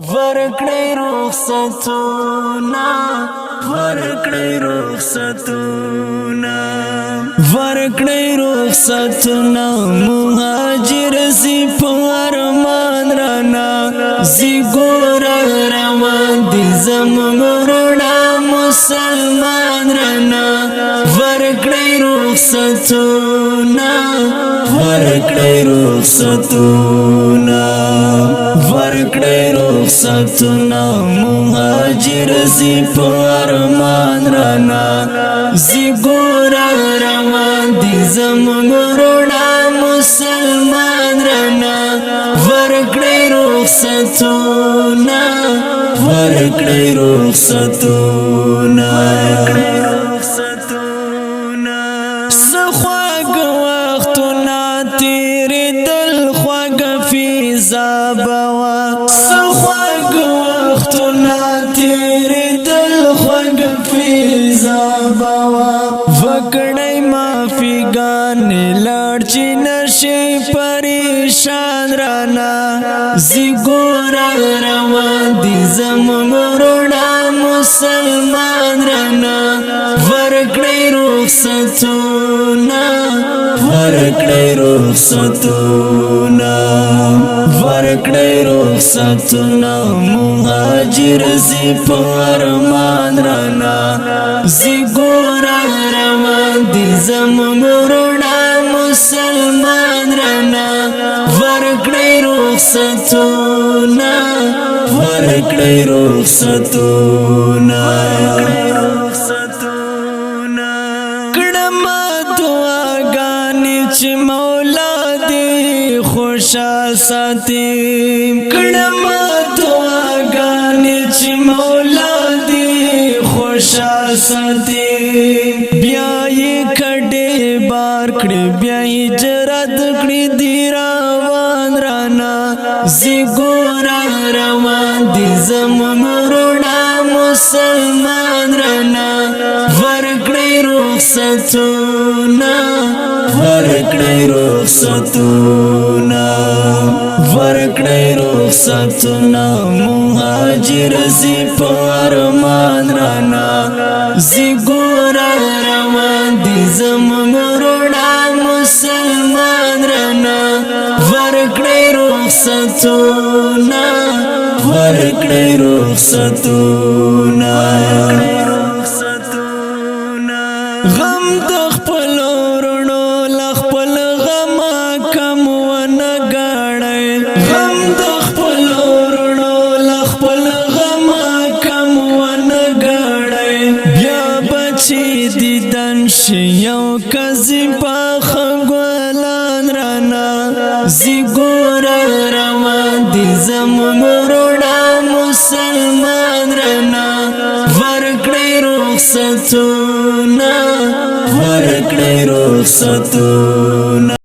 ورکړی رخصتونه ورکړی رخصتونه ورکړی رخصتونه مهاجر سی په ارمان رانا زی ګور روان دي زموږ وروڼه مسلمان رانا ورکړی رخصتونه ورکړی رخصتونه ورکړی رخصتونه مهاجر سی په ارمان رانا زی ګور روان دي زموږ وروڼه مسلمان رانا ورکړی رخصتونه ورکړی رخصتونه سخواږ وختونه تېرېدل خوږ فضا بوا سخواږ وختونه تېرېدل خوږ فضا بوا وکړی معافیګانې لاړ چې نشي پریشان رانا زی ګور روان دي زموږ وروڼه مسلمان رانا ورکړی رخصتونه ورکړی رخصتونه ورکړی رخصتونه مهاجر سی په ارمان رانا زی ګور روان دي زموږ وروڼه مسلمان رانا ورکړی رخصتونه ورکړی رخصتونه کړم دعاګانې چې مولا دې خوشا ساتي کړم دعاګانې چې مولا دې خوشا ساتي بیا یې کډې بار کړې بیا یې جرأت کړې دی روان رانا زی ګور روان دي زموږ وروڼه مسلمان رانا ورکړی رخصتونه ورکړی رخصتونه ورکړی رخصتونه مهاجر سی په ارمان رانا زی ګور روان دي زموږ وروڼه مسلمان رانا ورکړی رخصتونه ورکړی رخصتونه غم د خپل وروڼو له خپل غمه کم ونه ګڼئ غم د خپل وروڼو له خپل غمه کم ونه ګڼئ بیا بچی دیدن شي یو کزي پاخه ګلان رانا زی ګور روان دي زموږ وروڼه مسلمان رانا ورکړی رخصتونه ورکړی رخصتونه